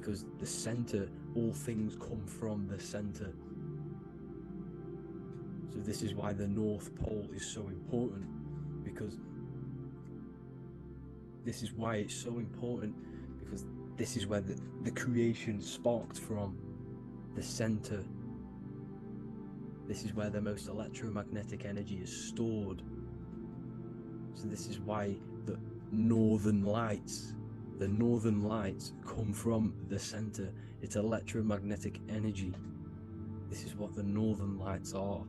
because the center, all things come from the center. So this is why the North Pole is so important, because this is why it's so important, because this is where the creation sparked from, the center. This is where the most electromagnetic energy is stored. So this is why the northern lights come from the center. It's electromagnetic energy. This is what the northern lights are.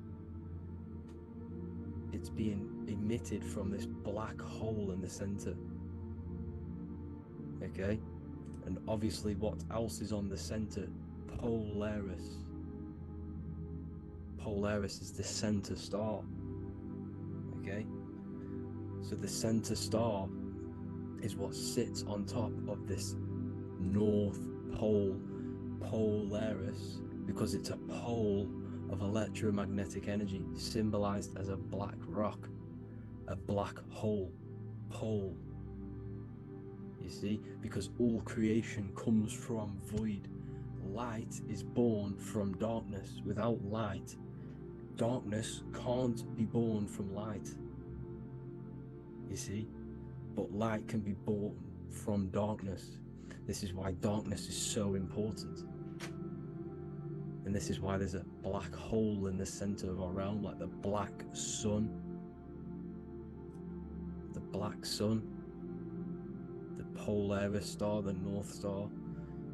It's being emitted from this black hole in the center. Okay? And obviously what else is on the center? Polaris. Polaris is the center star. Okay? So the center star is what sits on top of this North Pole, Polaris, because it's a pole of electromagnetic energy, symbolized as a black rock, a black hole, pole. You see, because all creation comes from void. Light is born from darkness. Without light, darkness can't be born from light. You see, but light can be born from darkness. This is why darkness is so important. And this is why there's a black hole in the center of our realm, like the black sun. The black sun, the Polaris star, the North Star.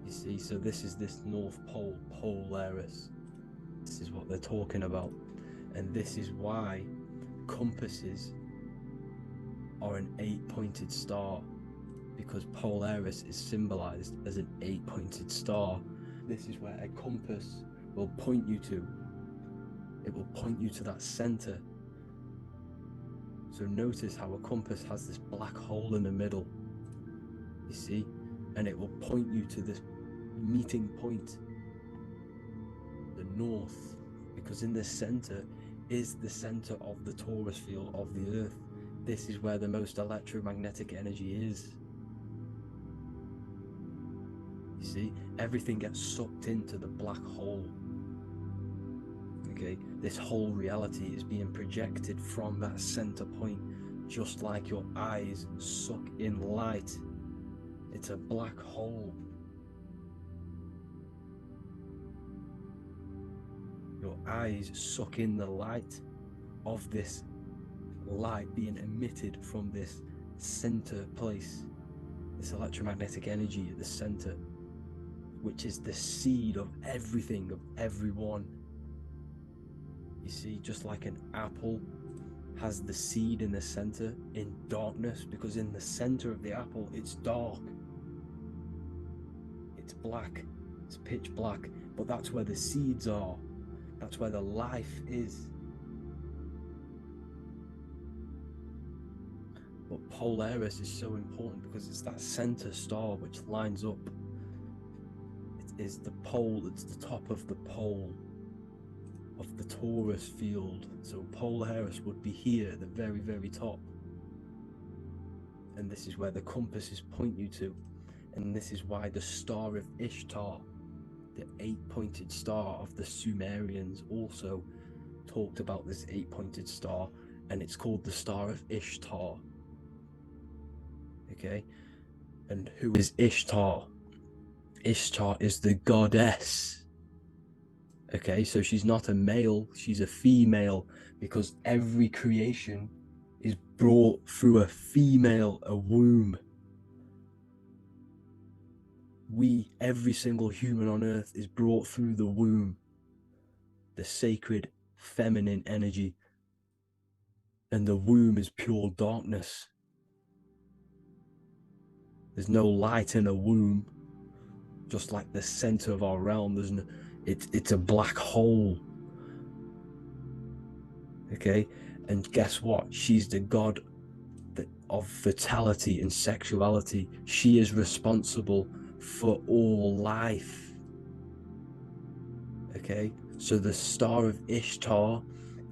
You see, so this is this North Pole, Polaris. This is what they're talking about. And this is why compasses are an 8-pointed star, because Polaris is symbolized as an 8-pointed star. This is where a compass will point you to. It will point you to that center. So notice how a compass has this black hole in the middle, you see, and it will point you to this meeting point, the north, because in the center is the center of the Torus field of the earth. This is where the most electromagnetic energy is. You see, everything gets sucked into the black hole. Okay, this whole reality is being projected from that center point, just like your eyes suck in light. It's a black hole. Your eyes suck in the light of this light being emitted from this center place, this electromagnetic energy at the center, which is the seed of everything, of everyone. You see, just like an apple has the seed in the center in darkness, because in the center of the apple it's dark, it's black, it's pitch black, but that's where the seeds are, that's where the life is. But Polaris is so important because it's that center star which lines up. It is the pole, it's the top of the pole of the Torus field. So Polaris would be here at the very, very top. And this is where the compasses point you to. And this is why the Star of Ishtar, the 8-pointed star of the Sumerians, also talked about this 8-pointed star, and it's called the Star of Ishtar. Okay, and who is Ishtar? Ishtar is the goddess. Okay, so she's not a male, she's a female, because every creation is brought through a female, a womb. Every single human on earth is brought through the womb, the sacred feminine energy, and the womb is pure darkness. There's no light in a womb, just like the center of our realm. There's no, it's a black hole. Okay, and guess what? She's the god of fertility and sexuality. She is responsible for all life. Okay, so the Star of Ishtar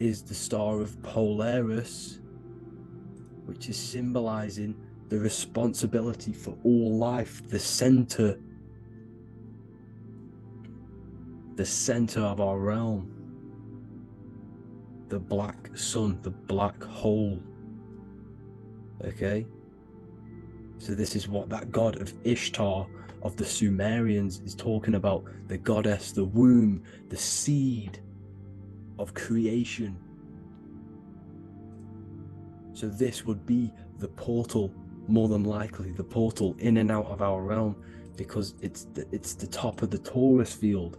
is the Star of Polaris, which is symbolizing the responsibility for all life, the center, the center of our realm, the black sun, the black hole. Okay, so this is what that god of Ishtar of the Sumerians is talking about, the goddess, the womb, the seed of creation. So this would be the portal, more than likely the portal in and out of our realm, because it's the top of the Torus field.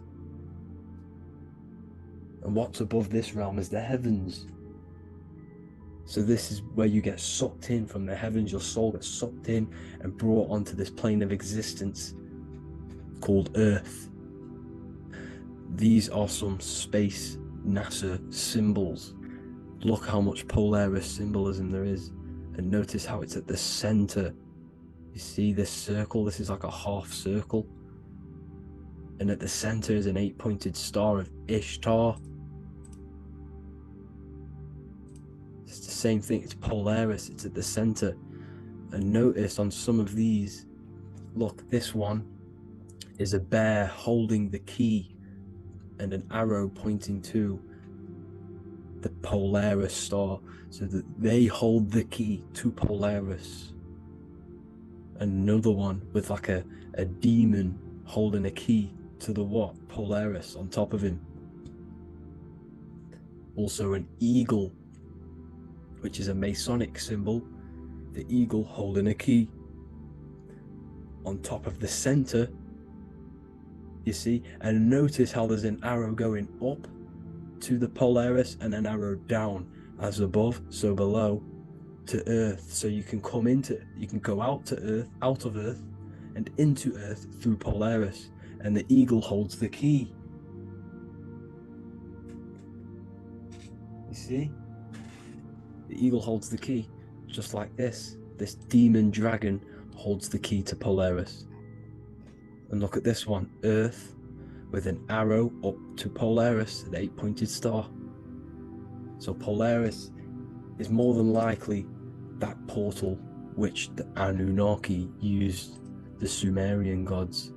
And what's above this realm is the heavens. So this is where you get sucked in from the heavens. Your soul gets sucked in and brought onto this plane of existence called Earth. These are some space NASA symbols. Look how much Polaris symbolism there is, and notice how it's at the center. You see this circle? This is like a half circle, and at the center is an 8-pointed star of Ishtar. It's the same thing. It's Polaris. It's at the center. And notice on some of these, look, this one is a bear holding the key and an arrow pointing to the Polaris star, so that they hold the key to Polaris. Another one with like a demon holding a key to the what? Polaris on top of him. Also an eagle, which is a Masonic symbol, the eagle holding a key. On top of the center, you see, and notice how there's an arrow going up to the Polaris and an arrow down, as above, so below, to Earth. So you can go out to Earth, out of Earth, and into Earth through Polaris, and the eagle holds the key. You see? The eagle holds the key, just like this. This demon dragon holds the key to Polaris. And look at this one, Earth, with an arrow up to Polaris, an 8-pointed star. So Polaris is more than likely that portal which the Anunnaki used, the Sumerian gods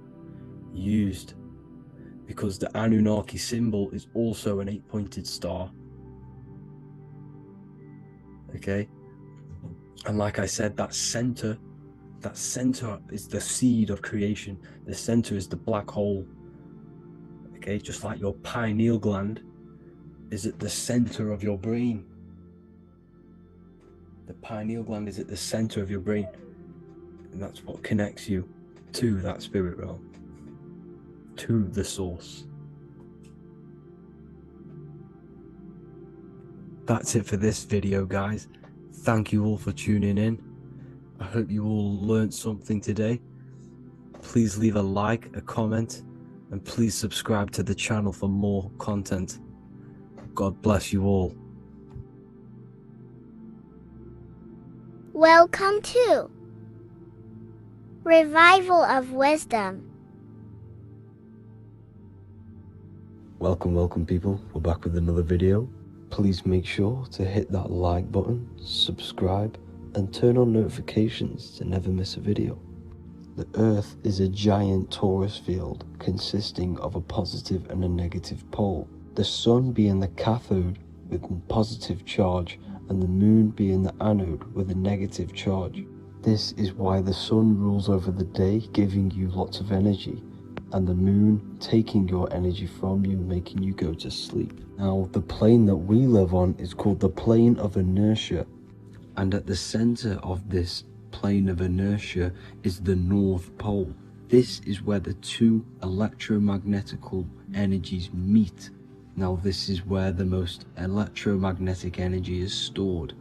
used, because the Anunnaki symbol is also an 8-pointed star. Okay, and like I said, that center is the seed of creation. The center is the black hole. Okay, just like your pineal gland is at the center of your brain. The pineal gland is at the center of your brain, and that's what connects you to that spirit realm, to the source. That's it for this video, guys. Thank you all for tuning in. I hope you all learned something today. Please leave a like, a comment, and please subscribe to the channel for more content. God bless you all. Welcome to Revival of Wisdom. Welcome people. We're back with another video. Please make sure to hit that like button, subscribe, and turn on notifications to never miss a video. The Earth is a giant torus field consisting of a positive and a negative pole. The Sun being the cathode with a positive charge, and the Moon being the anode with a negative charge. This is why the Sun rules over the day, giving you lots of energy, and the Moon taking your energy from you, making you go to sleep. Now, the plane that we live on is called the plane of inertia, and at the center of this plane of inertia is the North Pole. This is where the two electromagnetical energies meet. Now, this is where the most electromagnetic energy is stored.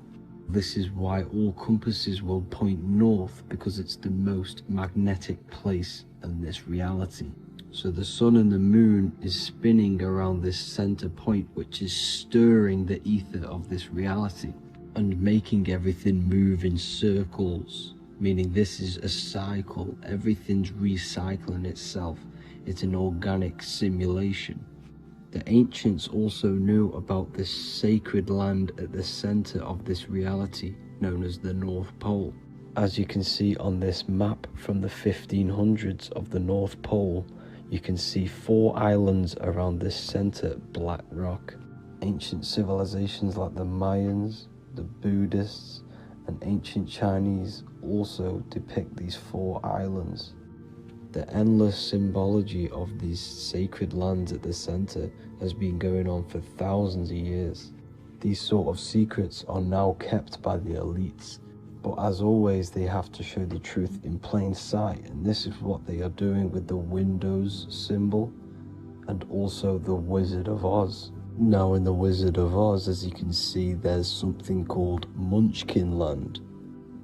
This is why all compasses will point north, because it's the most magnetic place in this reality. So the Sun and the Moon is spinning around this center point, which is stirring the ether of this reality and making everything move in circles, meaning this is a cycle. Everything's recycling itself. It's an organic simulation. The ancients also knew about this sacred land at the center of this reality, known as the North Pole. As you can see on this map from the 1500s of the North Pole, You can see 4 islands around this center black rock. Ancient civilizations like the Mayans, the Buddhists, and ancient Chinese also depict these 4 islands. The endless symbology of these sacred lands at the center has been going on for thousands of years. These sort of secrets are now kept by the elites, but as always they have to show the truth in plain sight, and this is what they are doing with the Windows symbol and also the Wizard of Oz. Now in the Wizard of Oz, as you can see, there's something called Munchkin Land.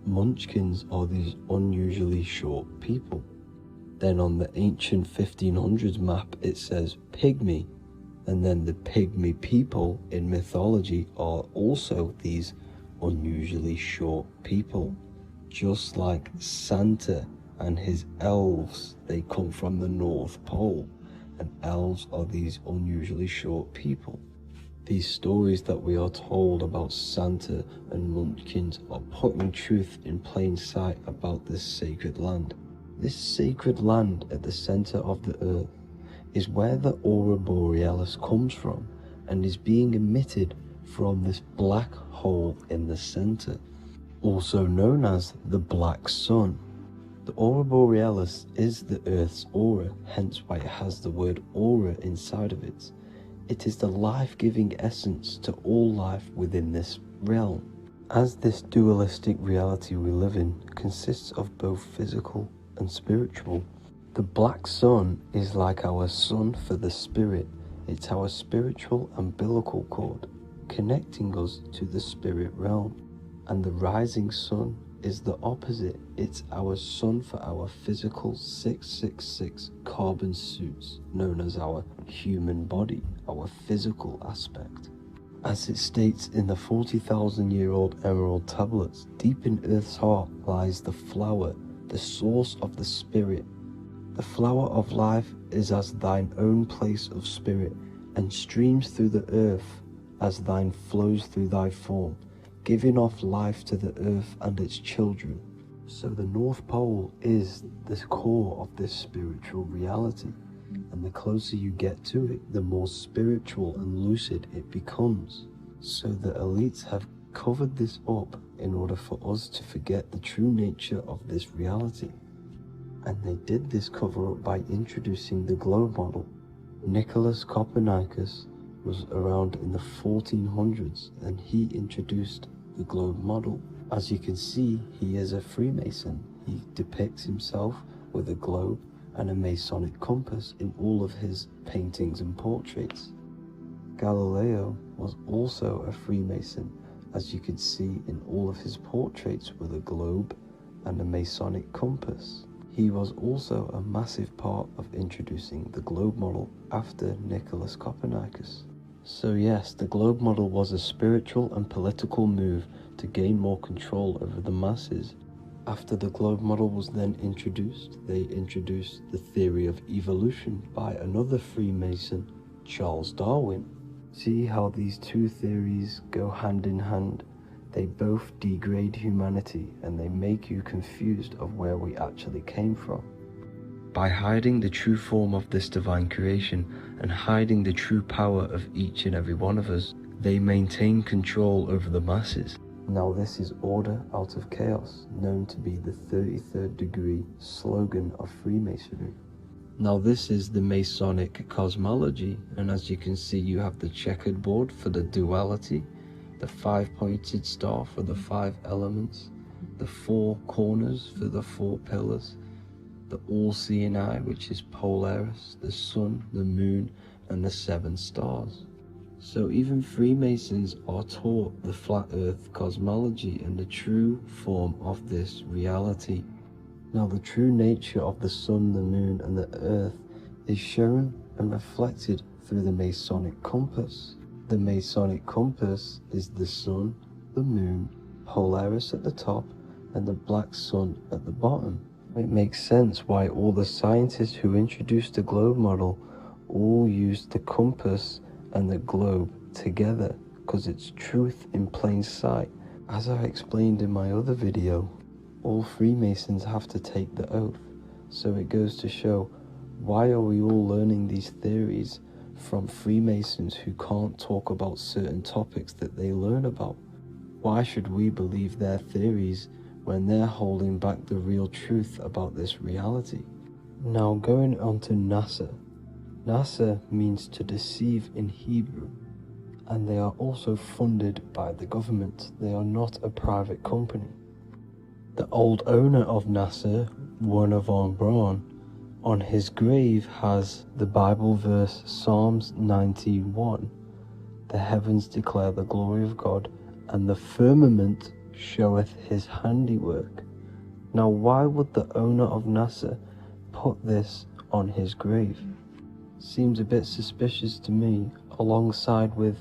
Munchkins are these unusually short people. Then on the ancient 1500s map it says Pygmy, and then the Pygmy people in mythology are also these unusually short people. Just like Santa and his elves, they come from the North Pole, and elves are these unusually short people. These stories that we are told about Santa and Munchkins are putting truth in plain sight about this sacred land. This sacred land at the center of the earth is where the aurora borealis comes from and is being emitted from this black hole in the center, also known as the black sun. The aurora borealis is the earth's aura, hence why it has the word aura inside of it. It is the life-giving essence to all life within this realm. As this dualistic reality we live in consists of both physical and spiritual, the black sun is like our sun for the spirit. It's our spiritual umbilical cord, connecting us to the spirit realm. And the rising sun is the opposite. It's our sun for our physical 666 carbon suits, known as our human body, our physical aspect. As it states in the 40,000-year-old emerald tablets, deep in Earth's heart lies the flower, the source of the spirit. The flower of life is as thine own place of spirit, and streams through the earth as thine flows through thy form, giving off life to the earth and its children. So the North Pole is the core of this spiritual reality, and the closer you get to it, the more spiritual and lucid it becomes. So the elites have covered this up in order for us to forget the true nature of this reality. And they did this cover up by introducing the globe model. Nicholas Copernicus was around in the 1400s, and he introduced the globe model. As you can see, he is a Freemason. He depicts himself with a globe and a Masonic compass in all of his paintings and portraits. Galileo was also a Freemason, as you can see in all of his portraits with a globe and a Masonic compass. He was also a massive part of introducing the globe model after Nicholas Copernicus. So yes, the globe model was a spiritual and political move to gain more control over the masses. After the globe model was then introduced, they introduced the theory of evolution by another Freemason, Charles Darwin. See how these two theories go hand in hand? They both degrade humanity, and they make you confused of where we actually came from. By hiding the true form of this divine creation and hiding the true power of each and every one of us, they maintain control over the masses. Now this is order out of chaos, known to be the 33rd degree slogan of Freemasonry. Now this is the Masonic cosmology, and as you can see, you have the checkered board for the duality, the 5-pointed star for the 5 elements, the 4 corners for the 4 pillars, the all-seeing eye, which is Polaris, the sun, the moon, and the 7 stars. So even Freemasons are taught the flat earth cosmology and the true form of this reality. Now the true nature of the sun, the moon, and the earth is shown and reflected through the Masonic compass. The Masonic compass is the sun, the moon, Polaris at the top, and the black sun at the bottom. It makes sense why all the scientists who introduced the globe model all used the compass and the globe together, because it's truth in plain sight. As I explained in my other video, all Freemasons have to take the oath, so it goes to show Why are we all learning these theories from Freemasons who can't talk about certain topics that they learn about? Why should we believe their theories when they're holding back the real truth about this reality? Now going on to NASA. NASA means to deceive in Hebrew, and they are also funded by the government. They are not a private company. The old owner of NASA, Werner von Braun, on his grave has the Bible verse Psalms 91. The heavens declare the glory of God, and the firmament showeth his handiwork. Now why would the owner of NASA put this on his grave? Seems a bit suspicious to me, alongside with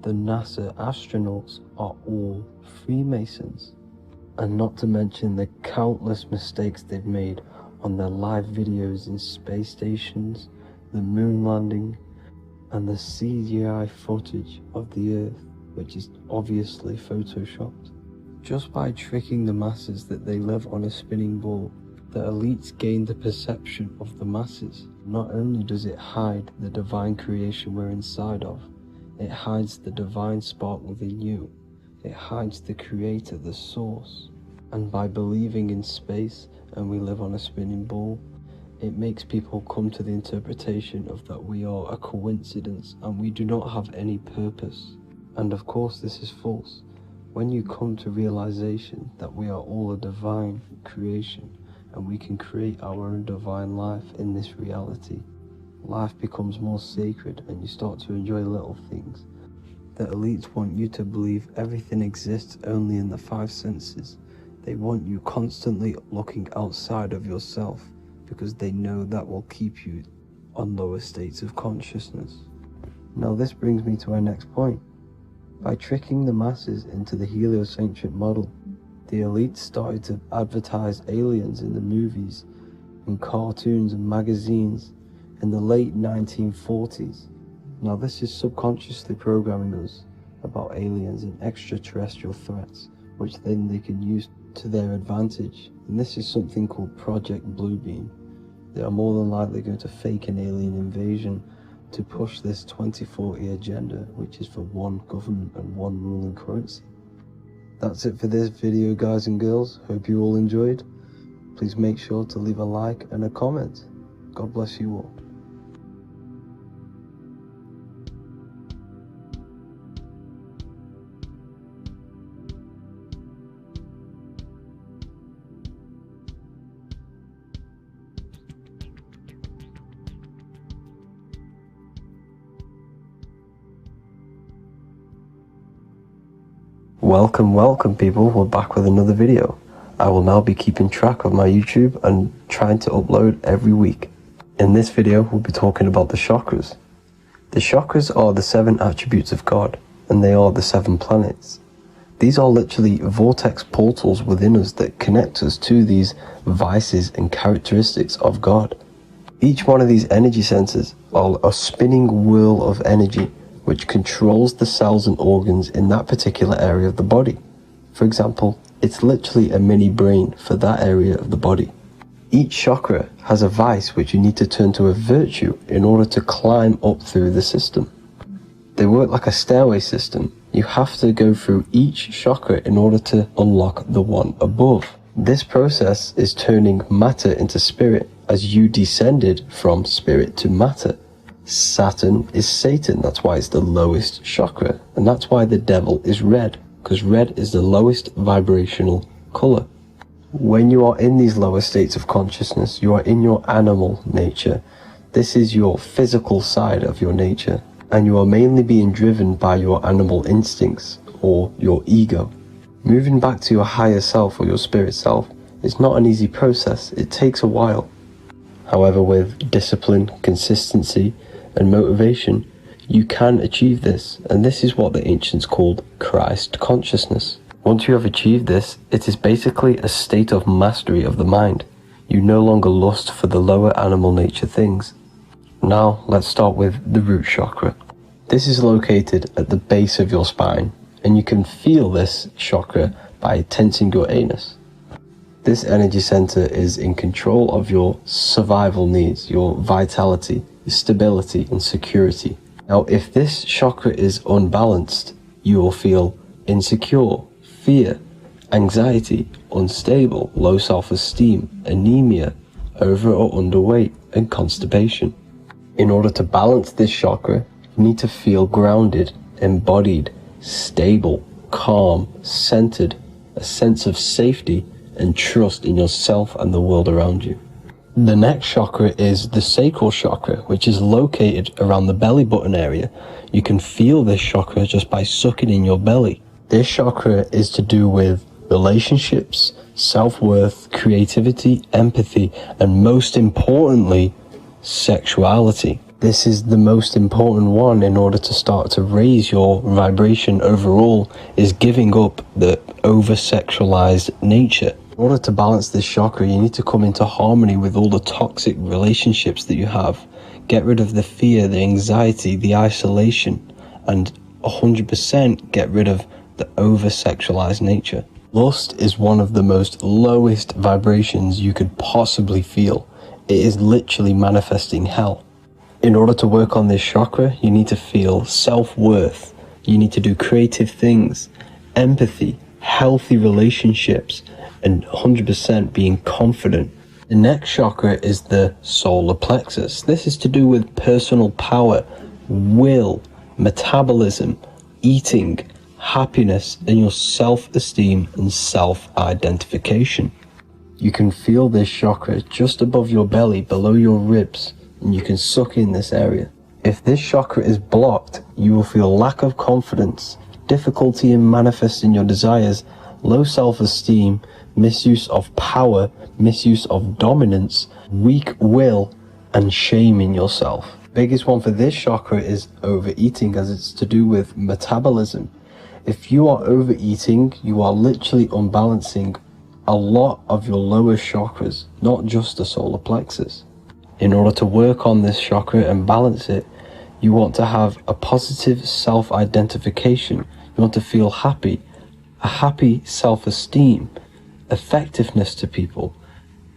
the NASA astronauts are all Freemasons. And not to mention the countless mistakes they've made on their live videos in space stations, the moon landing, and the CGI footage of the Earth, which is obviously photoshopped. Just by tricking the masses that they live on a spinning ball, the elites gain the perception of the masses. Not only does it hide the divine creation we're inside of, it hides the divine spark within you. It hides the creator, the source. And by believing in space and we live on a spinning ball, it makes people come to the interpretation of that we are a coincidence and we do not have any purpose. And of course this is false. When you come to realization that we are all a divine creation and we can create our own divine life in this reality, life becomes more sacred and you start to enjoy little things. The elites want you to believe everything exists only in the five senses. They want you constantly looking outside of yourself because they know that will keep you on lower states of consciousness. Now this brings me to our next point. By tricking the masses into the heliocentric model, the elites started to advertise aliens in the movies, in cartoons and magazines in the late 1940s. Now this is subconsciously programming us about aliens and extraterrestrial threats, which then they can use to their advantage. And this is something called Project Bluebeam. They are more than likely going to fake an alien invasion to push this 2040 agenda, which is for one government and one ruling currency. That's it for this video, guys and girls. Hope you all enjoyed. Please make sure to leave a like and a comment. God bless you all. Welcome people, we're back with another video. I will now be keeping track of my YouTube and trying to upload every week. In this video we'll be talking about the chakras. The chakras are the 7 attributes of God, and they are the 7 planets. These are literally vortex portals within us that connect us to these vices and characteristics of God. Each one of these energy centers are a spinning whirl of energy which controls the cells and organs in that particular area of the body. For example, it's literally a mini brain for that area of the body. Each chakra has a vice which you need to turn to a virtue in order to climb up through the system. They work like a stairway system. You have to go through each chakra in order to unlock the one above. This process is turning matter into spirit as you descended from spirit to matter. Saturn is Satan, that's why it's the lowest chakra, and that's why the devil is red, because red is the lowest vibrational color. When you are in these lower states of consciousness, you are in your animal nature. This is your physical side of your nature, and you are mainly being driven by your animal instincts or your ego. Moving back to your higher self or your spirit self is not an easy process. It takes a while. However, with discipline, consistency, and motivation, you can achieve this, and this is what the ancients called Christ consciousness. Once you have achieved this, it is basically a state of mastery of the mind. You no longer lust for the lower animal nature things. Now let's start with the root chakra. This is located at the base of your spine, and you can feel this chakra by tensing your anus. This energy center is in control of your survival needs, your vitality, your stability and security. Now, if this chakra is unbalanced, you will feel insecure, fear, anxiety, unstable, low self-esteem, anemia, over or underweight, and constipation. In order to balance this chakra, you need to feel grounded, embodied, stable, calm, centered, a sense of safety and trust in yourself and the world around you. The next chakra is the sacral chakra, which is located around the belly button area. You can feel this chakra just by sucking in your belly. This chakra is to do with relationships, self-worth, creativity, empathy, and most importantly, sexuality. This is the most important one in order to start to raise your vibration overall, is giving up the over-sexualized nature. In order to balance this chakra, you need to come into harmony with all the toxic relationships that you have. Get rid of the fear, the anxiety, the isolation, and 100% get rid of the over-sexualized nature. Lust is one of the most lowest vibrations you could possibly feel. It is literally manifesting hell. In order to work on this chakra, you need to feel self-worth. You need to do creative things, empathy, healthy relationships, and 100% being confident. The next chakra is the solar plexus. This is to do with personal power, will, metabolism, eating, happiness, and your self-esteem and self-identification. You can feel this chakra just above your belly, below your ribs, and you can suck in this area. If this chakra is blocked, you will feel lack of confidence, difficulty in manifesting your desires, low self-esteem, misuse of power, misuse of dominance, weak will, and shame in yourself. Biggest one for this chakra is overeating, as it's to do with metabolism. If you are overeating, you are literally unbalancing a lot of your lower chakras, not just the solar plexus. In order to work on this chakra and balance it, you want to have a positive self-identification. You want to feel happy, a happy self-esteem, effectiveness to people,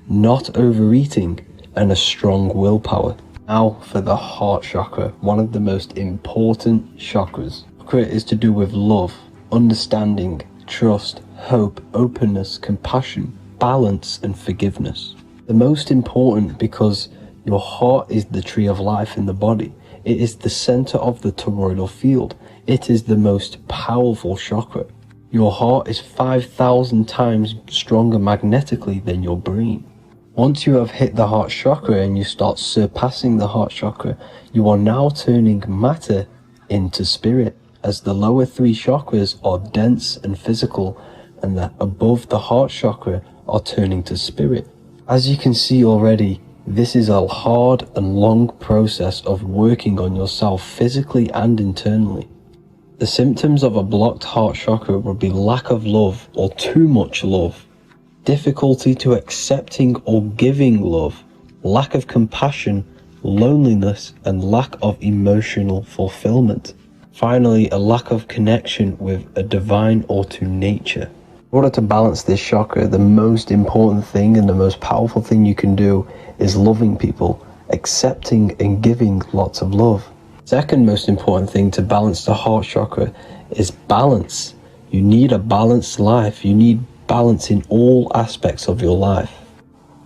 not overeating, and a strong willpower. Now for the heart chakra, one of the most important chakras. Chakra is to do with love, understanding, trust, hope, openness, compassion, balance, and forgiveness. The most important because your heart is the tree of life in the body. It is the center of the toroidal field. It is the most powerful chakra. Your heart is 5,000 times stronger magnetically than your brain. Once you have hit the heart chakra and you start surpassing the heart chakra, you are now turning matter into spirit, as the lower three chakras are dense and physical, and the above the heart chakra are turning to spirit. As you can see already, this is a hard and long process of working on yourself physically and internally. The symptoms of a blocked heart chakra would be lack of love or too much love, difficulty to accepting or giving love, lack of compassion, loneliness, and lack of emotional fulfillment. Finally, a lack of connection with a divine or to nature. In order to balance this chakra, the most important thing and the most powerful thing you can do is loving people, accepting and giving lots of love. Second most important thing to balance the heart chakra is balance. You need a balanced life. You need balance in all aspects of your life.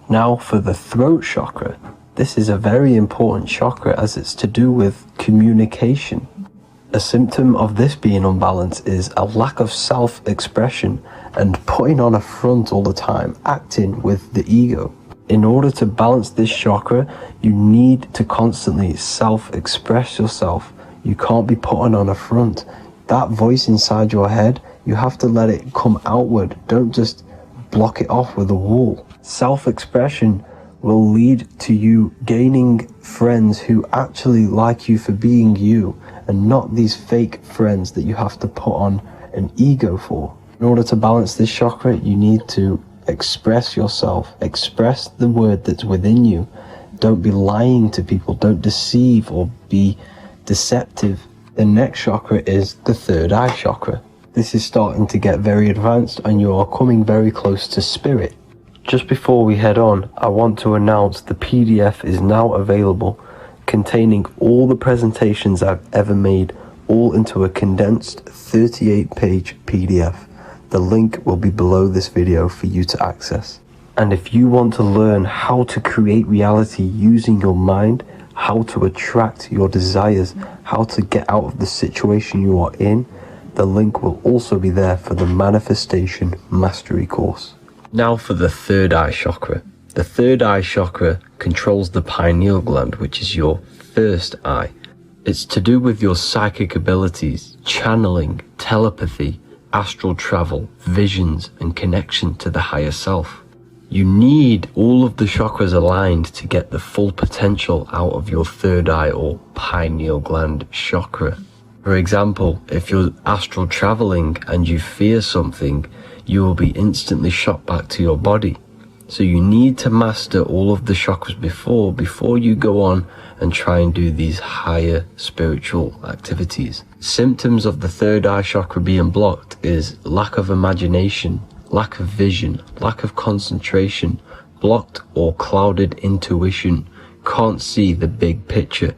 Now for the throat chakra. This is a very important chakra as it's to do with communication. A symptom of this being unbalanced is a lack of self-expression and putting on a front all the time, acting with the ego. In order to balance this chakra, you need to constantly self-express yourself. You can't be putting on a front. That voice inside your head, you have to let it come outward. Don't just block it off with a wall. Self-expression will lead to you gaining friends who actually like you for being you, and not these fake friends that you have to put on an ego for. In order to balance this chakra, you need to express yourself, express the word that's within you. Don't be lying to people, don't deceive or be deceptive. The next chakra is the third eye chakra. This is starting to get very advanced and you are coming very close to spirit. Just before we head on, I want to announce the PDF is now available, containing all the presentations I've ever made, all into a condensed 38-page PDF. The link will be below this video for you to access. And if you want to learn how to create reality using your mind, how to attract your desires, how to get out of the situation you are in, the link will also be there for the Manifestation Mastery course. Now for the third eye chakra. The third eye chakra controls the pineal gland, which is your first eye. It's to do with your psychic abilities, channeling, telepathy, astral travel, visions, and connection to the higher self. You need all of the chakras aligned to get the full potential out of your third eye or pineal gland chakra. For example, if you're astral traveling and you fear something, you will be instantly shot back to your body. So you need to master all of the chakras before you go on and try and do these higher spiritual activities. Symptoms of the third eye chakra being blocked is lack of imagination, lack of vision, lack of concentration, blocked or clouded intuition, can't see the big picture,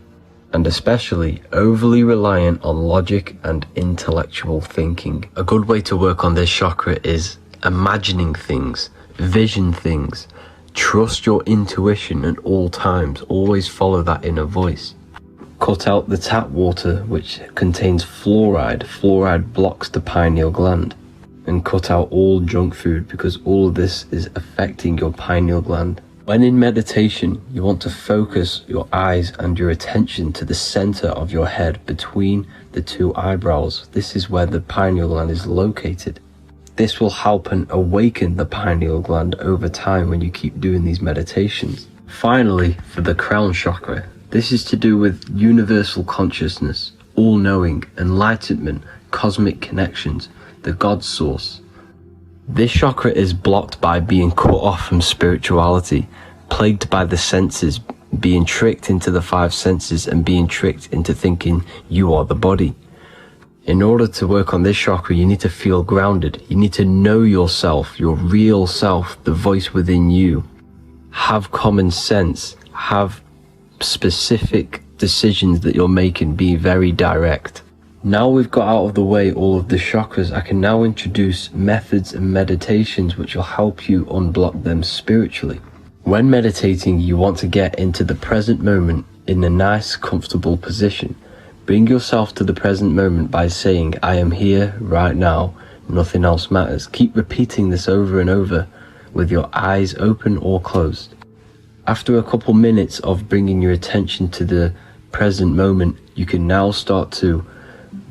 and especially overly reliant on logic and intellectual thinking. A good way to work on this chakra is imagining things, vision things, trust your intuition at all times, always follow that inner voice. Cut out the tap water which contains fluoride. Fluoride blocks the pineal gland. And cut out all junk food because all of this is affecting your pineal gland. When in meditation, you want to focus your eyes and your attention to the center of your head between the two eyebrows. This is where the pineal gland is located. This will help and awaken the pineal gland over time when you keep doing these meditations. Finally, for the crown chakra, this is to do with universal consciousness, all-knowing, enlightenment, cosmic connections, the God source. This chakra is blocked by being cut off from spirituality, plagued by the senses, being tricked into the five senses and being tricked into thinking you are the body. In order to work on this chakra, you need to feel grounded. You need to know yourself, your real self, the voice within you. Have common sense, have specific decisions that you're making, be very direct. Now we've got out of the way all of the chakras, I can now introduce methods and meditations which will help you unblock them spiritually. When meditating, you want to get into the present moment in a nice, comfortable position. Bring yourself to the present moment by saying, I am here right now, nothing else matters. Keep repeating this over and over with your eyes open or closed. After a couple minutes of bringing your attention to the present moment, you can now start to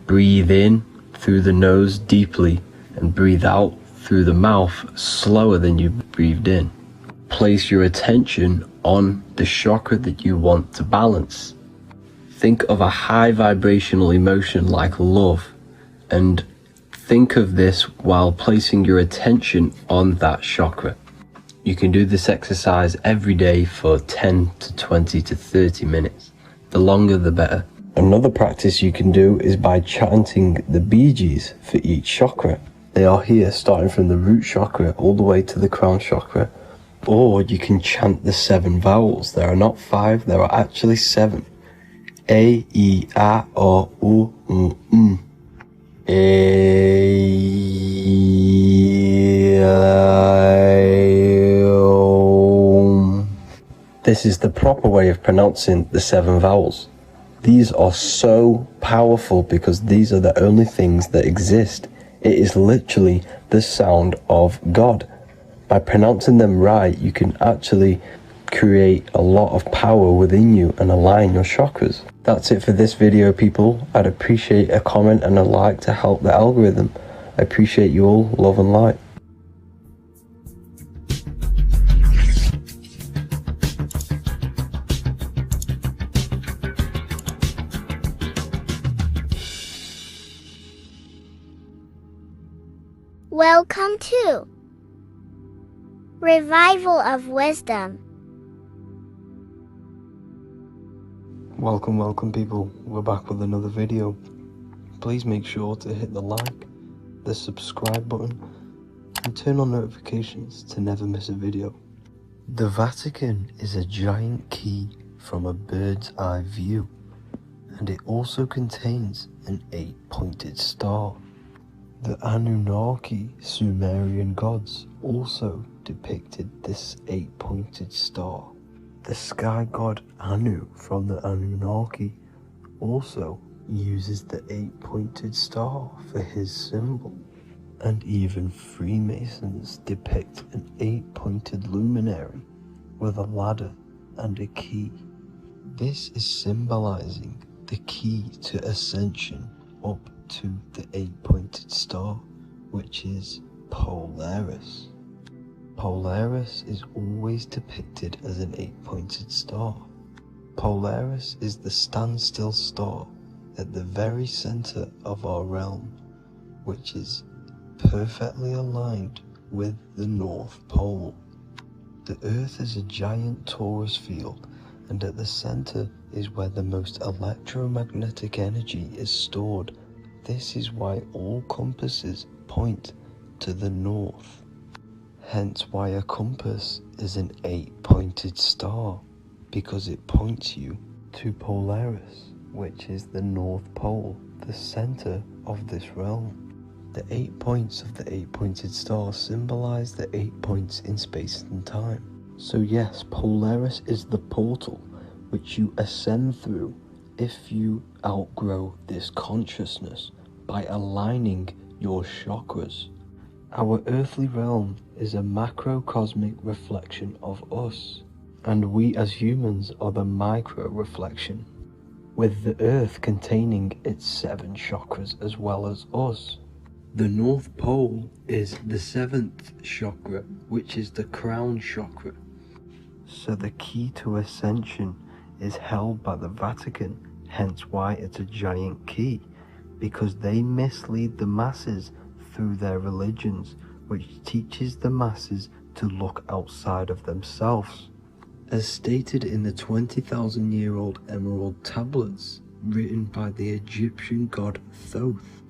breathe in through the nose deeply and breathe out through the mouth slower than you breathed in. Place your attention on the chakra that you want to balance. Think of a high vibrational emotion like love, and think of this while placing your attention on that chakra. You can do this exercise every day for 10 to 20 to 30 minutes. The longer the better. Another practice you can do is by chanting the Bijis for each chakra. They are here starting from the root chakra all the way to the crown chakra. Or you can chant the 7 vowels. There are not 5, there are actually 7. A, I, A, O, U, M. A, I, O. This is the proper way of pronouncing the 7 vowels. These are so powerful because these are the only things that exist. It is literally the sound of God. By pronouncing them right, you can actually create a lot of power within you and align your chakras. That's it for this video, people. I'd appreciate a comment and a like to help the algorithm. I appreciate you all. Love and light. Welcome to Revival of Wisdom. Welcome people. We're back with another video. Please make sure to hit the like, the subscribe button, and turn on notifications to never miss a video. The Vatican is a giant key from a bird's eye view, and it also contains an 8-pointed star. The Anunnaki Sumerian gods also depicted this 8-pointed star. The sky god Anu from the Anunnaki also uses the 8-pointed star for his symbol. And even Freemasons depict an 8-pointed luminary with a ladder and a key. This is symbolizing the key to ascension up to the 8-pointed star, which is Polaris. Polaris is always depicted as an 8-pointed star. Polaris is the standstill star at the very center of our realm, which is perfectly aligned with the North Pole. The Earth is a giant torus field, and at the center is where the most electromagnetic energy is stored. This is why all compasses point to the north. Hence why a compass is an 8-pointed star, because it points you to Polaris, which is the North Pole, the center of this realm. The 8 points of the 8-pointed star symbolize the 8 points in space and time. So yes, Polaris is the portal which you ascend through if you outgrow this consciousness by aligning your chakras. Our earthly realm is a macrocosmic reflection of us, and we as humans are the micro reflection, with the earth containing its 7 chakras as well as us. The North Pole is the 7th chakra, which is the crown chakra. So the key to ascension is held by the Vatican, hence why it's a giant key, because they mislead the masses through their religions, which teaches the masses to look outside of themselves. As stated in the 20,000-year-old emerald tablets written by the Egyptian god Thoth.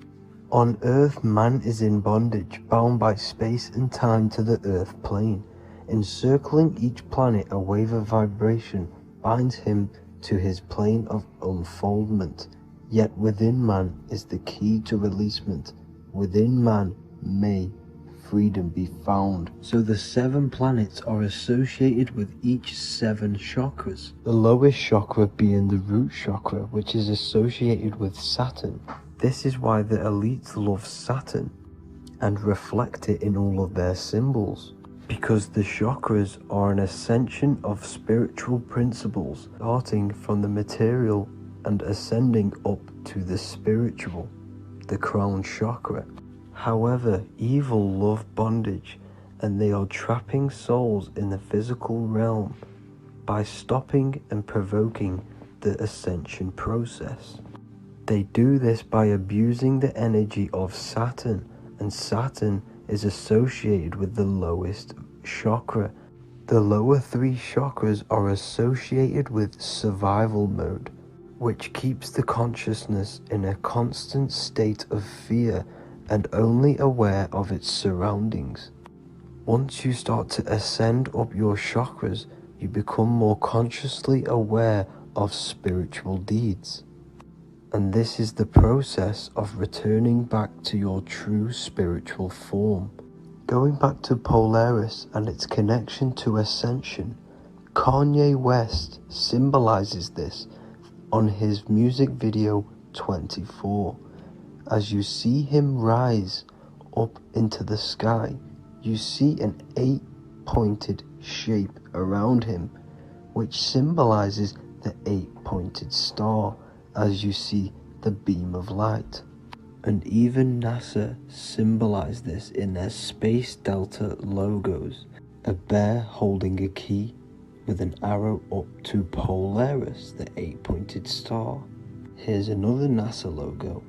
On earth, man is in bondage, bound by space and time to the earth plane. Encircling each planet, a wave of vibration binds him to his plane of unfoldment. Yet within man is the key to releasement. Within man may freedom be found. So the 7 planets are associated with each 7 chakras. The lowest chakra being the root chakra, which is associated with Saturn. This is why the elites love Saturn and reflect it in all of their symbols, because the chakras are an ascension of spiritual principles, starting from the material and ascending up to the spiritual, the crown chakra. However, evil love bondage, and they are trapping souls in the physical realm by stopping and provoking the ascension process. They do this by abusing the energy of Saturn, and Saturn is associated with the lowest chakra. The lower 3 chakras are associated with survival mode, which keeps the consciousness in a constant state of fear and only aware of its surroundings. Once you start to ascend up your chakras, you become more consciously aware of spiritual deeds. And this is the process of returning back to your true spiritual form. Going back to Polaris and its connection to Ascension, Kanye West symbolizes this on his music video 24. As you see him rise up into the sky, you see an 8-pointed shape around him, which symbolizes the 8-pointed star, as you see the beam of light. And even NASA symbolize this in their Space Delta logos, a bear holding a key with an arrow up to Polaris, the 8-pointed star. Here's another NASA logo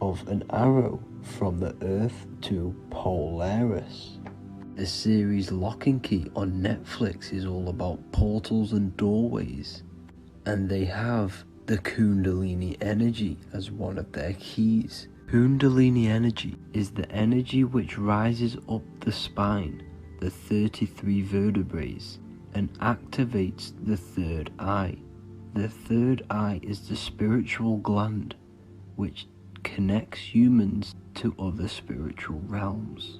of an arrow from the Earth to Polaris. The series Lock and Key on Netflix is all about portals and doorways, and they have the Kundalini energy as one of their keys, Kundalini energy is the energy which rises up the spine, the 33 vertebrae, and activates the third eye. The third eye is the spiritual gland which connects humans to other spiritual realms.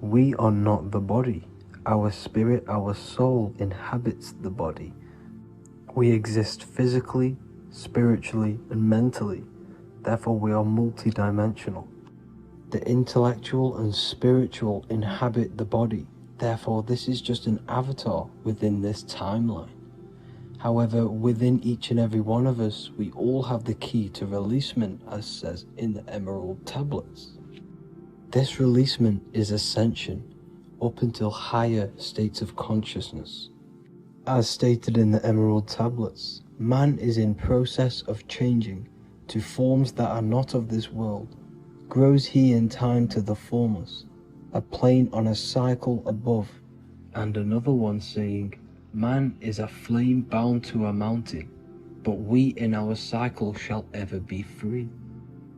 We are not the body. Our spirit, our soul inhabits the body. We exist physically, spiritually, and mentally. Therefore, we are multidimensional. The intellectual and spiritual inhabit the body. Therefore, this is just an avatar within this timeline. However, within each and every one of us, we all have the key to releasement, as says in the Emerald Tablets. This releasement is ascension, up until higher states of consciousness. As stated in the Emerald Tablets, man is in process of changing to forms that are not of this world. Grows he in time to the formless, a plane on a cycle above. And another one saying, man is a flame bound to a mountain, but we in our cycle shall ever be free.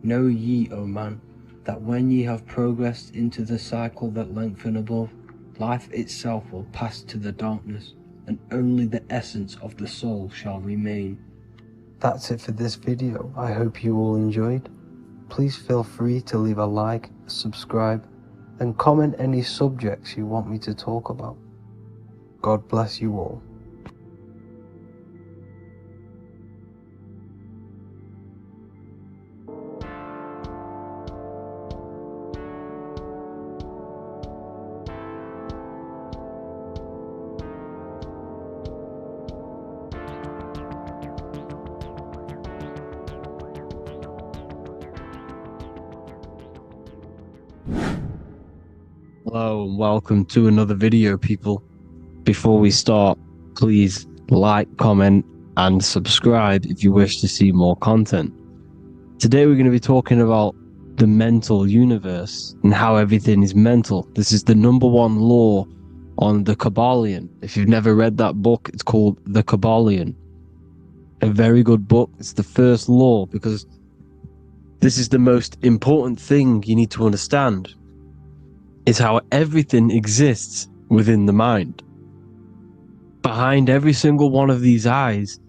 Know ye, O man, that when ye have progressed into the cycle that lengthen above, life itself will pass to the darkness, and only the essence of the soul shall remain. That's it for this video. I hope you all enjoyed. Please feel free to leave a like, subscribe, and comment any subjects you want me to talk about. God bless you all. Hello and welcome to another video, people. Before we start, please like, comment and subscribe if you wish to see more content. Today we're going to be talking about the mental universe and how everything is mental. This is the #1 law on the Kabbalion. If you've never read that book, it's called The Kabbalion. A very good book. It's the first law because this is the most important thing you need to understand. Is how everything exists within the mind. Behind every single one of these eyes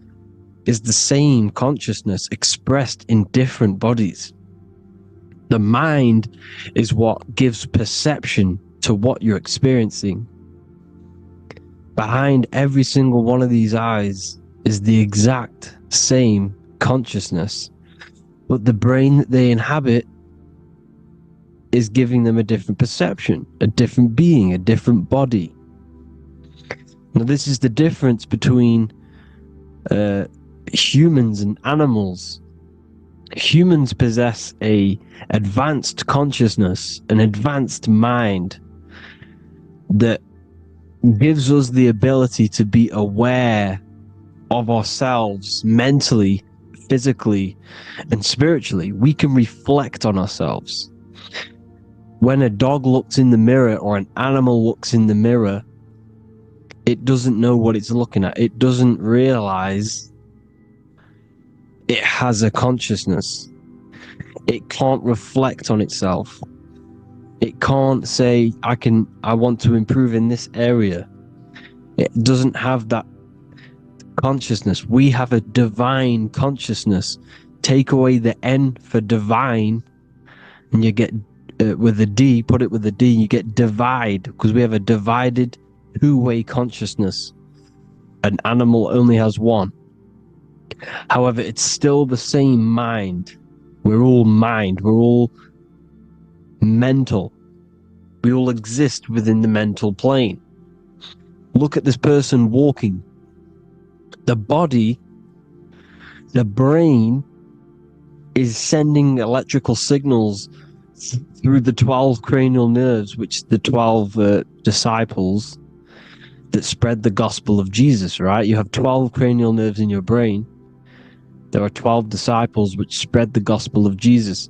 is the same consciousness expressed in different bodies. The mind is what gives perception to what you're experiencing. Behind every single one of these eyes is the exact same consciousness, but the brain that they inhabit is giving them a different perception, a different being, a different body. Now, this is the difference between humans and animals. Humans possess a advanced consciousness, an advanced mind that gives us the ability to be aware of ourselves mentally, physically, and spiritually. We can reflect on ourselves. When a dog looks in the mirror or an animal looks in the mirror, it doesn't know what it's looking at. It doesn't realize it has a consciousness. It can't reflect on itself. It can't say, I want to improve in this area. It doesn't have that consciousness. We have a divine consciousness. Take away the N for divine, and you get with a D, put it with a D, you get divide, because we have a divided two-way consciousness. An animal only has one. However, it's still the same mind. We're all mind. We're all mental. We all exist within the mental plane. Look at this person walking. The body, the brain, is sending electrical signals through the 12 cranial nerves, which the 12 disciples that spread the gospel of Jesus, right? You have 12 cranial nerves in your brain. There are 12 disciples which spread the gospel of Jesus.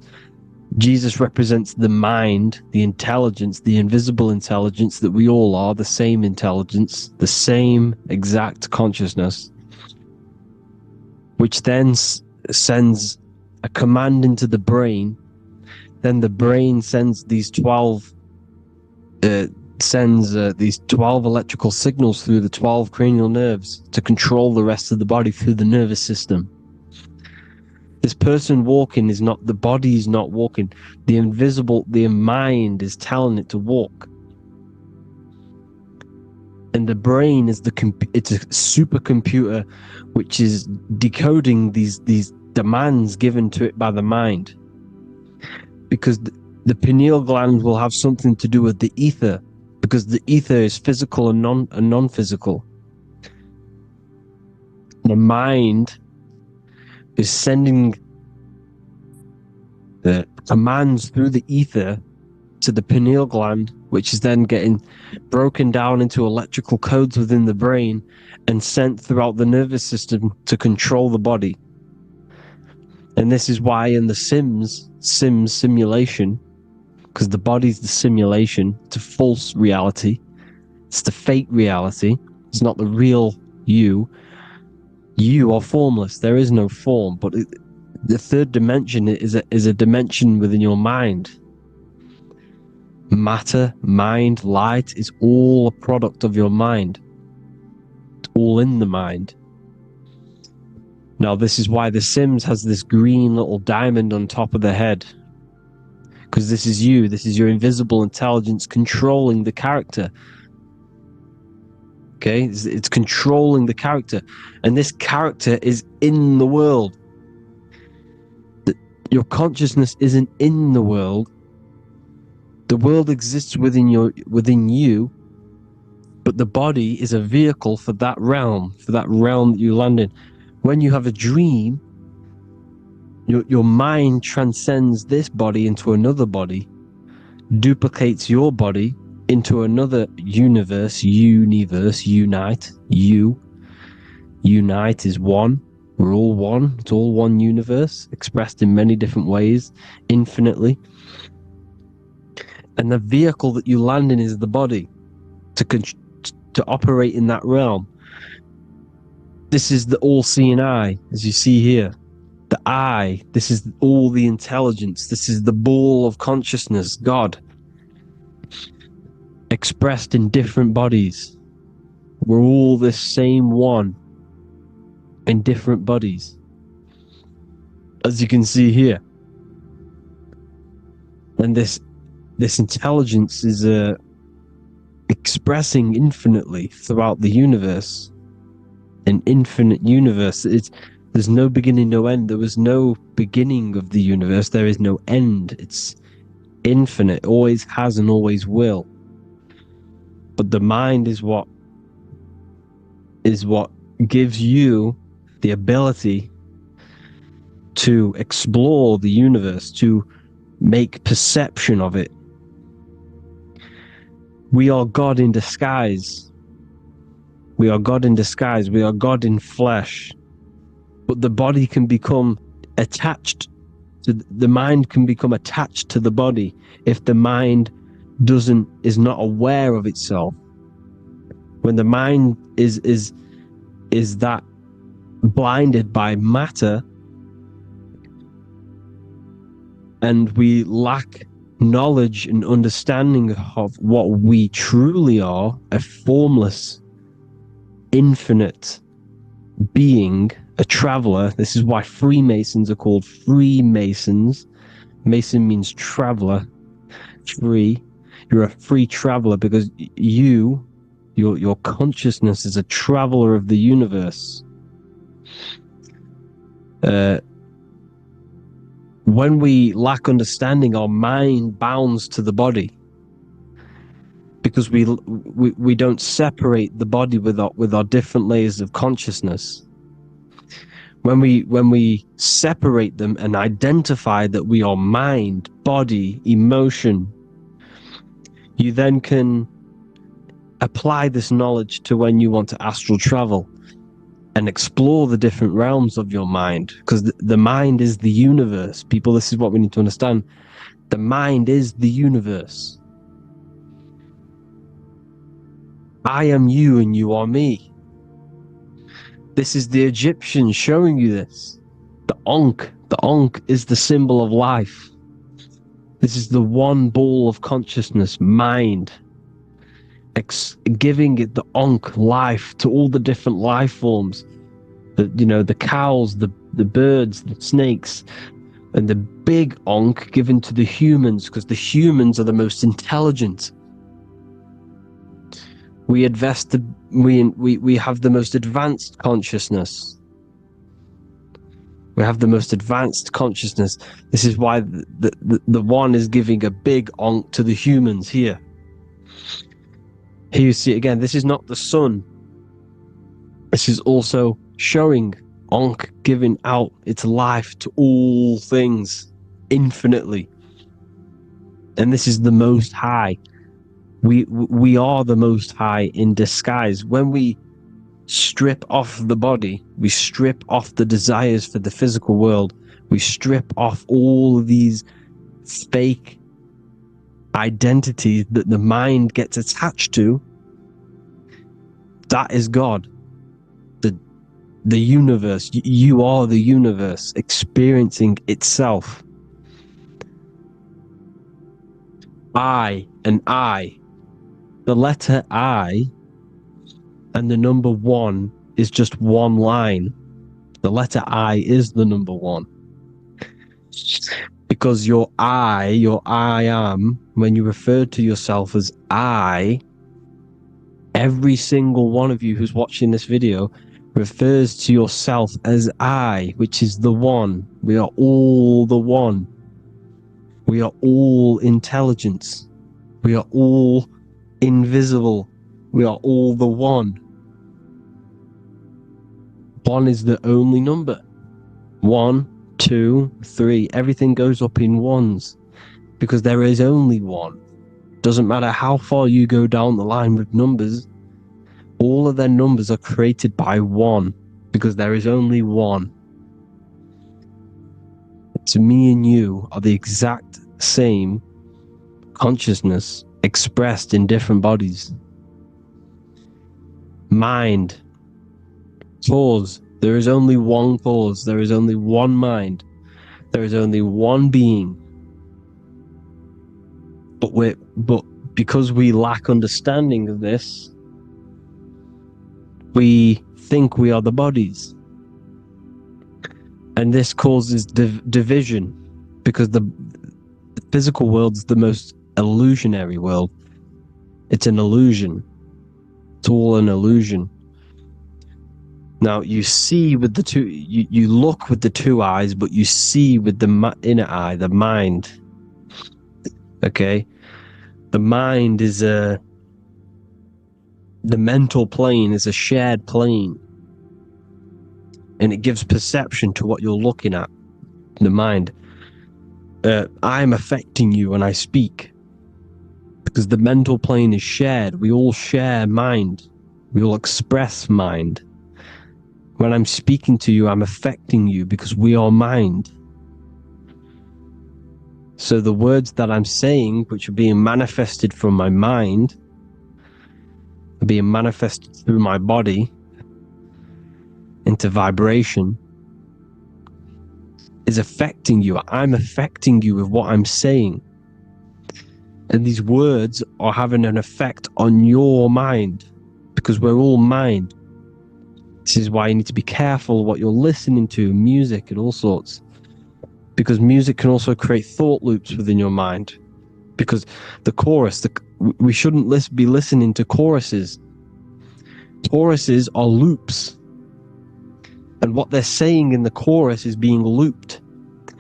Jesus represents the mind, the intelligence, the invisible intelligence that we all are, the same intelligence, the same exact consciousness, which then sends a command into the brain then the brain sends these 12 these 12 electrical signals through the 12 cranial nerves to control the rest of the body through the nervous system. This person walking is not, the body is not walking. The mind is telling it to walk. And the brain is it's a supercomputer which is decoding these demands given to it by the mind. Because the pineal gland will have something to do with the ether, because the ether is physical and non-physical. The mind is sending the commands through the ether to the pineal gland, which is then getting broken down into electrical codes within the brain and sent throughout the nervous system to control the body. And this is why in the simulation, because the body's the simulation, it's a false reality, it's the fake reality, it's not the real you. You are formless, there is no form, but the third dimension is a dimension within your mind. Matter, mind, light is all a product of your mind. It's all in the mind. Now, this is why the Sims has this green little diamond on top of the head. Because this is you, this is your invisible intelligence controlling the character. Okay, it's controlling the character. And this character is in the world. Your consciousness isn't in the world. The world exists within you, but the body is a vehicle for that realm that you land in. When you have a dream, your mind transcends this body into another body, duplicates your body into another universe, unite. Unite is one. We're all one. It's all one universe, expressed in many different ways, infinitely. And the vehicle that you land in is the body to operate in that realm. This is the all-seeing eye, as you see here. The eye, this is all the intelligence. This is the ball of consciousness, God, expressed in different bodies. We're all this same one in different bodies, as you can see here. And this intelligence is expressing infinitely throughout the universe. An infinite universe. There's no beginning, no end. There was no beginning of the universe. There is no end. It's infinite. Always has and always will. But the mind is what gives you the ability to explore the universe, to make perception of it. We are God in disguise. We are God in disguise. We are God in flesh. But the body can become attached to the mind, can become attached to the body if the mind is not aware of itself. When the mind is that blinded by matter, and we lack knowledge and understanding of what we truly are, a formless, infinite being, a traveler. This is why Freemasons are called Freemasons. Mason means traveler. Free. You're a free traveler because your consciousness is a traveler of the universe. When we lack understanding, our mind bounds to the body because we don't separate the body with our different layers of consciousness. When we separate them and identify that we are mind, body, emotion, you then can apply this knowledge to when you want to astral travel and explore the different realms of your mind, because the mind is the universe. People, this is what we need to understand. The mind is the universe. I am you and you are me. This is the Egyptians showing you this. The Ankh is the symbol of life. This is the one ball of consciousness, mind, giving it the Ankh life to all the different life forms. The cows, the birds, the snakes, and the big Ankh given to the humans, because the humans are the most intelligent. We have the most advanced consciousness. We have the most advanced consciousness. This is why the one is giving a big Ankh to the humans here. Here you see again, this is not the sun. This is also showing Ankh giving out its life to all things infinitely. And this is the Most High. We are the Most High in disguise. When we strip off the body, we strip off the desires for the physical world, we strip off all of these fake identities that the mind gets attached to. That is God. The universe. You are the universe experiencing itself. I and I. The letter I and the number 1 is just one line. The letter I is the number 1. Because your I am, when you refer to yourself as I, every single one of you who's watching this video refers to yourself as I, which is the one. We are all the one. We are all intelligence. We are all invisible. We are all the one. 1 is the only number. 1, 2, 3. Everything goes up in ones because there is only one. Doesn't matter how far you go down the line with numbers, all of their numbers are created by 1 because there is only one. So me and you are the exact same consciousness expressed in different bodies. Mind, cause. There is only one cause. There is only one mind. There is only one being. But because we lack understanding of this, we think we are the bodies. And this causes division, because the physical world is the most illusionary world. It's an illusion. It's all an illusion. Now you see with the two, you look with the two eyes, but you see with the inner eye, the mind. Okay, the mind is the mental plane is a shared plane, and it gives perception to what you're looking at. The mind. I'm affecting you when I speak, because the mental plane is shared. We all share mind. We all express mind. When I'm speaking to you, I'm affecting you because we are mind. So the words that I'm saying, which are being manifested from my mind, are being manifested through my body into vibration, is affecting you. I'm affecting you with what I'm saying. And these words are having an effect on your mind, because we're all mind. This is why you need to be careful what you're listening to, music and all sorts. Because music can also create thought loops within your mind. Because the chorus, we shouldn't be listening to choruses. Choruses are loops. And what they're saying in the chorus is being looped.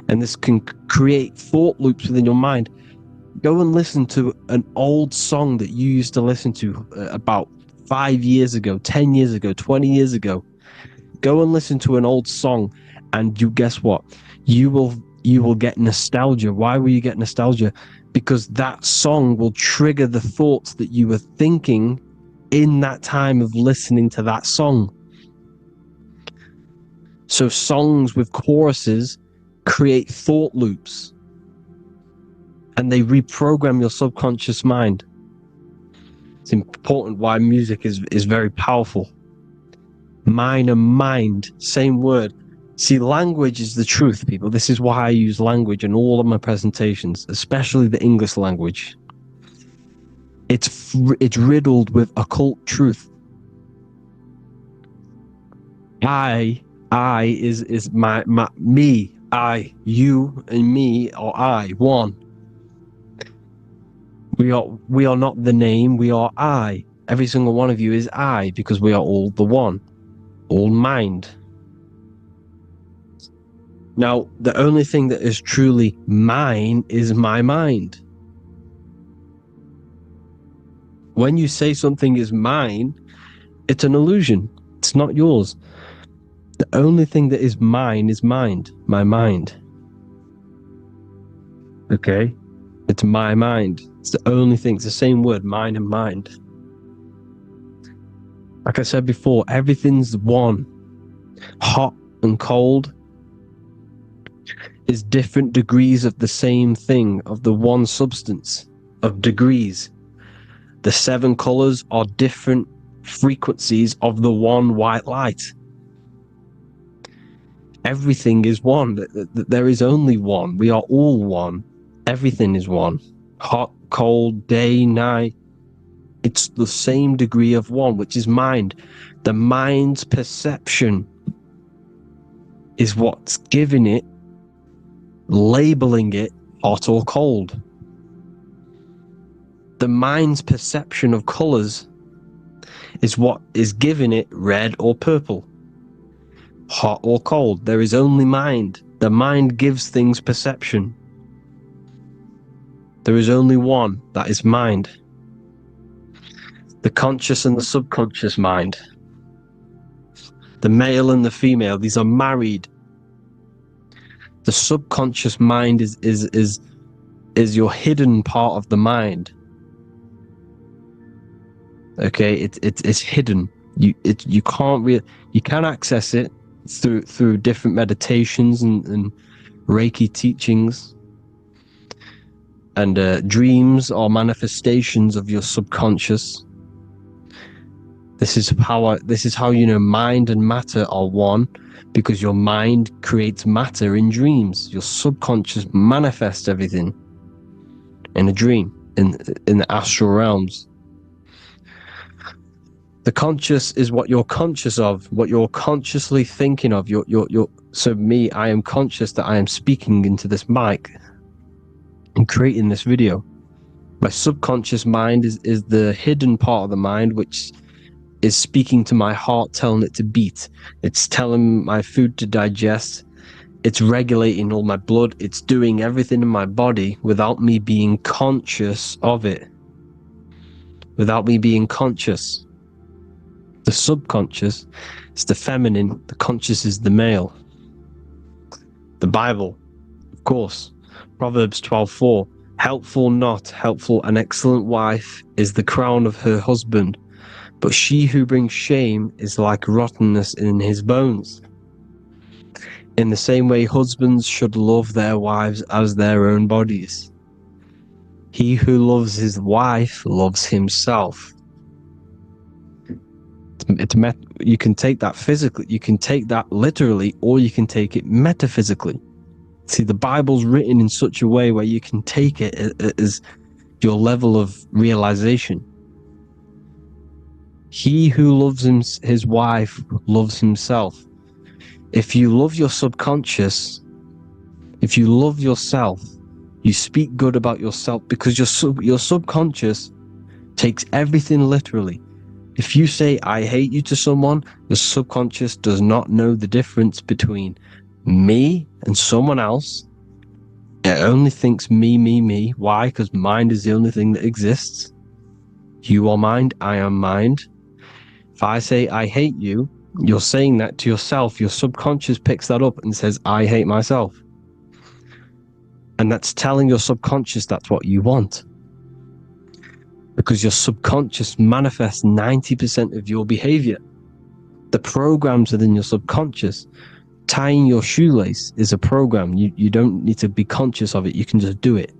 And this can create thought loops within your mind. Go and listen to an old song that you used to listen to about 5 years ago, 10 years ago, 20 years ago. Go and listen to an old song, and you guess what? You will get nostalgia. Why will you get nostalgia? Because that song will trigger the thoughts that you were thinking in that time of listening to that song. So songs with choruses create thought loops, and they reprogram your subconscious mind. It's important why music is very powerful. Mine and mind, same word. See, language is the truth, people. This is why I use language in all of my presentations, especially the English language. It's riddled with occult truth. I is my me, I, you, and me, or I, one. We are not the name, we are I. Every single one of you is I, because we are all the one, all mind. Now, the only thing that is truly mine is my mind. When you say something is mine, it's an illusion. It's not yours. The only thing that is mine is mind, my mind. Okay? It's my mind. It's the only thing. It's the same word, mind and mind. Like I said before, everything's one. Hot and cold is different degrees of the same thing, of the one substance, of degrees. The 7 colors are different frequencies of the one white light. Everything is one. There is only one. We are all one. Everything is one. Hot, cold, day, night. It's the same degree of one, which is mind. The mind's perception is what's giving it, labeling it hot or cold. The mind's perception of colors is what is giving it red or purple, hot or cold. There is only mind. The mind gives things perception. There is only one, that is mind. The conscious and the subconscious mind. The male and the female, these are married. The subconscious mind is your hidden part of the mind. Okay, it's hidden. You can access it through different meditations and Reiki teachings, and dreams or manifestations of your subconscious. This is how you know mind and matter are one, because your mind creates matter in dreams. Your subconscious manifests everything in a dream, in the astral realms. The conscious is what you're conscious of, what you're consciously thinking of. So me, I am conscious that I am speaking into this mic and creating this video. My subconscious mind is the hidden part of the mind, which is speaking to my heart, telling it to beat. It's telling my food to digest. It's regulating all my blood. It's doing everything in my body without me being conscious of it. Without me being conscious. The subconscious is the feminine. The conscious is the male. The Bible, of course. Proverbs 12:4. Helpful, not helpful, an excellent wife is the crown of her husband, but she who brings shame is like rottenness in his bones. In the same way, husbands should love their wives as their own bodies. He who loves his wife loves himself. You can take that physically, you can take that literally, or you can take it metaphysically. See, the Bible's written in such a way where you can take it as your level of realization. He who loves his wife loves himself. If you love your subconscious, if you love yourself, you speak good about yourself, because your subconscious takes everything literally. If you say, I hate you to someone, your subconscious does not know the difference between me and someone else. It only thinks me, me, me. Why? Because mind is the only thing that exists. You are mind, I am mind. If I say, I hate you, you're saying that to yourself. Your subconscious picks that up and says, I hate myself. And that's telling your subconscious that's what you want. Because your subconscious manifests 90% of your behavior. The programs within your subconscious. Tying your shoelace is a program. You don't need to be conscious of it. You can just do it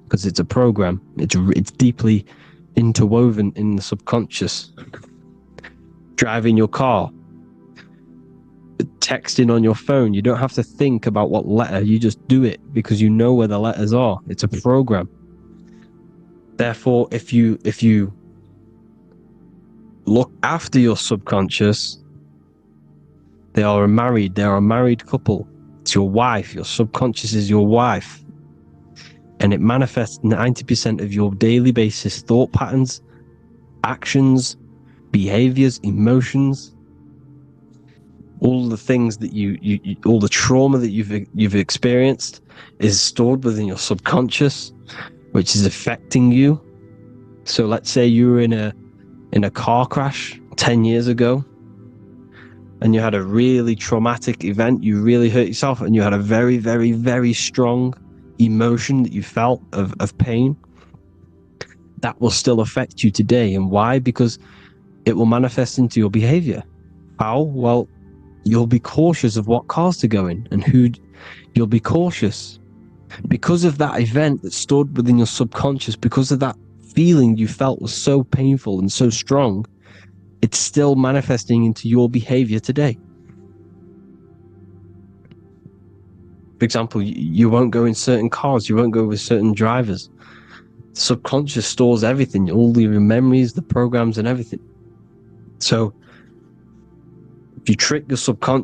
because it's a program. It's deeply interwoven in the subconscious. Driving your car. texting on your phone. You don't have to think about what letter. You just do it because you know where the letters are. It's a program. Therefore, if you look after your subconscious, they are a married couple. It's your wife. Your subconscious is your wife. And it manifests 90% of your daily basis thought patterns, actions, behaviors, emotions, all the things that you all the trauma that you've experienced is stored within your subconscious, which is affecting you. So let's say you were in a car crash 10 years ago and you had a really traumatic event, you really hurt yourself, and you had a very, very, very strong emotion that you felt of pain. That will still affect you today. And why? Because it will manifest into your behavior. How? Well, you'll be cautious of what cars to go in and who. You'll be cautious because of that event that stored within your subconscious, because of that feeling you felt was so painful and so strong. It's still manifesting into your behavior today. For example, you won't go in certain cars, you won't go with certain drivers. The subconscious stores everything, all your memories, the programs and everything. So if you trick your subconscious